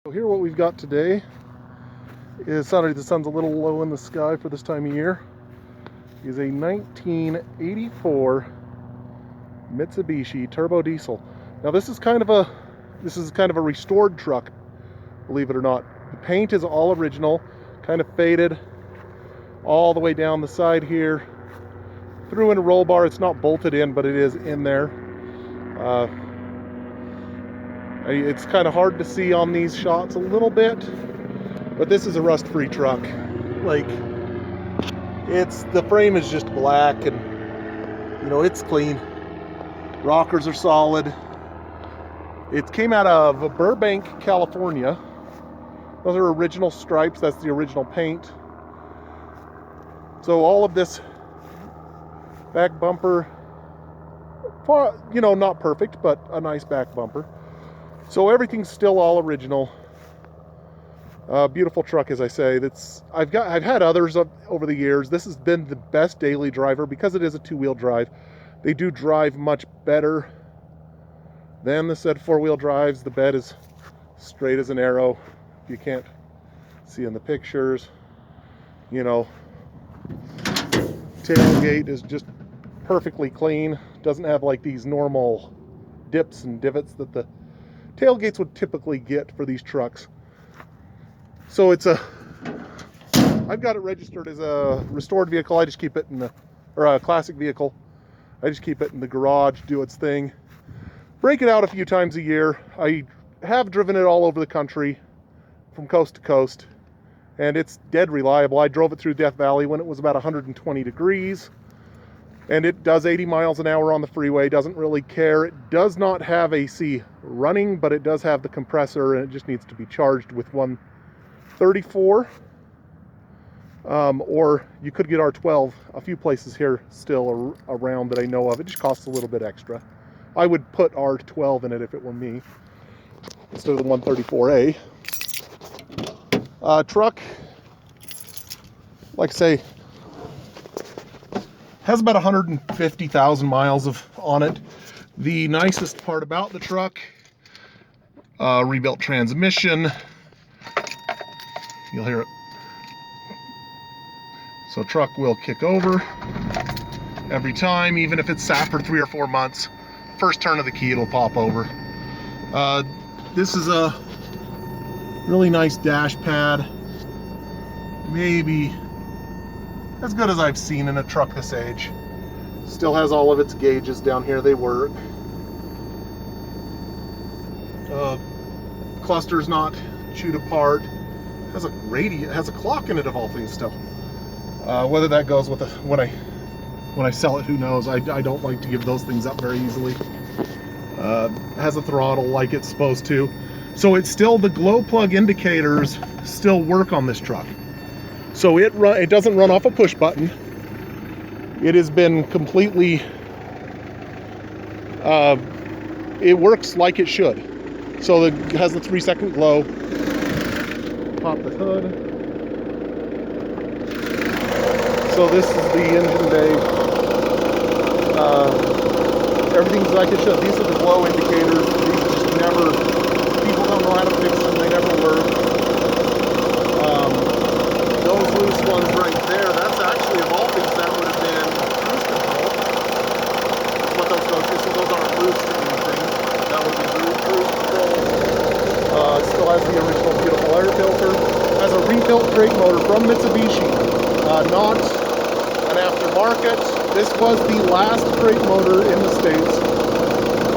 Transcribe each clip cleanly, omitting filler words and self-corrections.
So here what we've got today is, sorry the sun's a little low in the sky for this time of year, is a 1984 Mitsubishi Turbo Diesel. Now this is kind of a restored truck, believe it or not. The paint is all original, kind of faded all the way down the side here. Threw in a roll bar. It's not bolted in, but it is in there. It's kind of hard to see on these shots a little bit, but this is a rust-free truck. Like, the frame is just black, and you know, it's clean. Rockers are solid. It came out of Burbank, California. Those are original stripes. That's the original paint. So all of this back bumper, you know, not perfect, but a nice back bumper. So everything's still all original. Beautiful truck, as I say. I've had others over the years. This has been the best daily driver because it is a two-wheel drive. They do drive much better than the said four-wheel drives. The bed is straight as an arrow. If you can't see in the pictures, you know, tailgate is just perfectly clean. Doesn't have like these normal dips and divots that the tailgates would typically get for these trucks. So I've got it registered as a restored vehicle. I just keep it or a classic vehicle. I just keep it in the garage, do its thing. Break it out a few times a year. I have driven it all over the country from coast to coast, and it's dead reliable. I drove it through Death Valley when it was about 120 degrees. And it does 80 miles an hour on the freeway, doesn't really care. It does not have AC running, but it does have the compressor, and it just needs to be charged with 134. Or you could get R12, a few places here still around that I know of. It just costs a little bit extra. I would put R12 in it if it were me, instead of the 134A. Truck, like I say, has about 150,000 miles on it. The nicest part about the truck, rebuilt transmission. You'll hear it. So truck will kick over every time, even if it's sat for 3 or 4 months. First turn of the key, it'll pop over. This is a really nice dash pad. Maybe as good as I've seen in a truck this age. Still has all of its gauges down here, they work. Cluster's not chewed apart. Has a clock in it of all things still. Whether that goes with when I sell it, who knows? I don't like to give those things up very easily. Has a throttle like it's supposed to. So it's still, the glow plug indicators still work on this truck. So it doesn't run off a push button. It has been completely, it works like it should. So it has the 3-second glow. Pop the hood. So this is the engine bay. Everything's like it should. These are the glow indicators. These just never, people don't know how to fix them. They never work. Those loose ones right there, that's actually, of all things, that would have been cruise control. That's what those go to. So those aren't loose or anything. That would be cruise control. It still has the original beautiful air filter. Has a rebuilt crate motor from Mitsubishi. Not an aftermarket. This was the last crate motor in the States.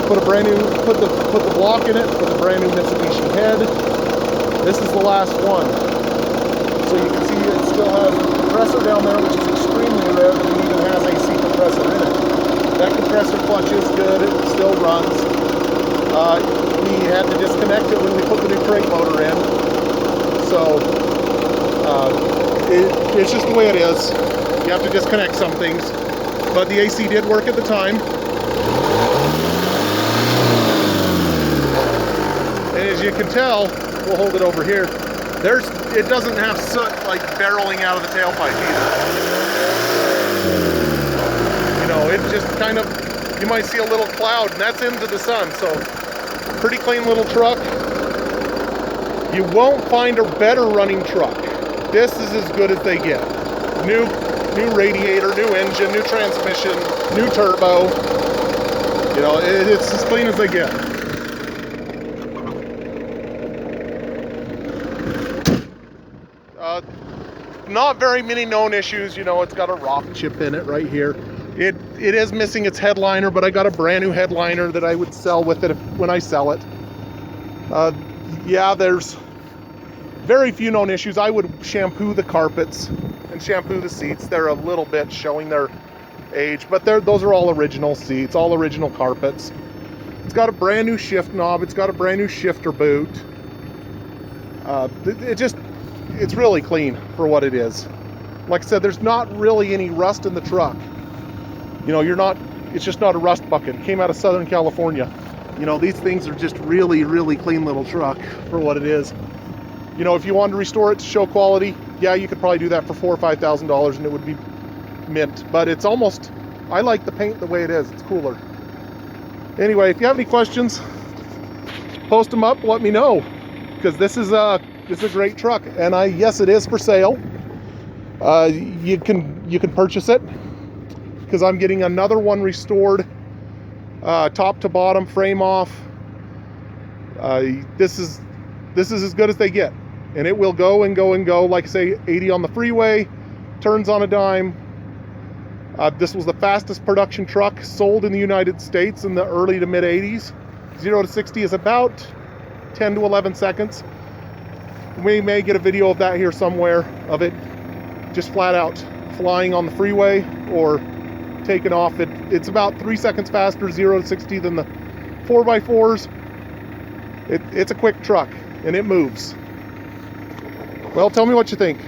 Put the block in it with a brand new Mitsubishi head. This is the last one. So you can see it still has a compressor down there, which is extremely rare, but it even has AC compressor in it. That compressor clutch is good, it still runs. We had to disconnect it when we put the new crate motor in. So it's just the way it is. You have to disconnect some things. But the AC did work at the time. And as you can tell, we'll hold it over here. It doesn't have soot like barreling out of the tailpipe either. You know, it just kind of, you might see a little cloud, and that's into the sun. So pretty clean little truck. You won't find a better running truck. This is as good as they get. New radiator, new engine, new transmission, new turbo. You know, it's as clean as they get. Not very many known issues. You know, it's got a rock chip in it right here. It is missing its headliner, but I got a brand new headliner that I would sell with it when I sell it. Yeah, there's very few known issues. I would shampoo the carpets and shampoo the seats. They're a little bit showing their age, but those are all original seats, all original carpets. It's got a brand new shift knob. It's got a brand new shifter boot. It's really clean for what it is. Like I said, there's not really any rust in the truck. You know, it's just not a rust bucket. It came out of Southern California. You know, these things are just really, really clean little truck for what it is. You know, if you wanted to restore it to show quality, yeah, you could probably do that for $4,000 or $5,000 and it would be mint. But it's almost, I like the paint the way it is. It's cooler. Anyway, if you have any questions, post them up, let me know. Because this is a great truck. And yes, it is for sale. You can purchase it. Because I'm getting another one restored, top to bottom, frame off. This is as good as they get, and it will go and go and go. Like I say, 80 on the freeway, turns on a dime. This was the fastest production truck sold in the United States in the early to mid 80s. 0 to 60 is about 10 to 11 seconds. We may get a video of that here somewhere, of it just flat out flying on the freeway or taken off. It's about 3 seconds faster 0 to 60 than the 4x4s. It's a quick truck and it moves. Well, tell me what you think.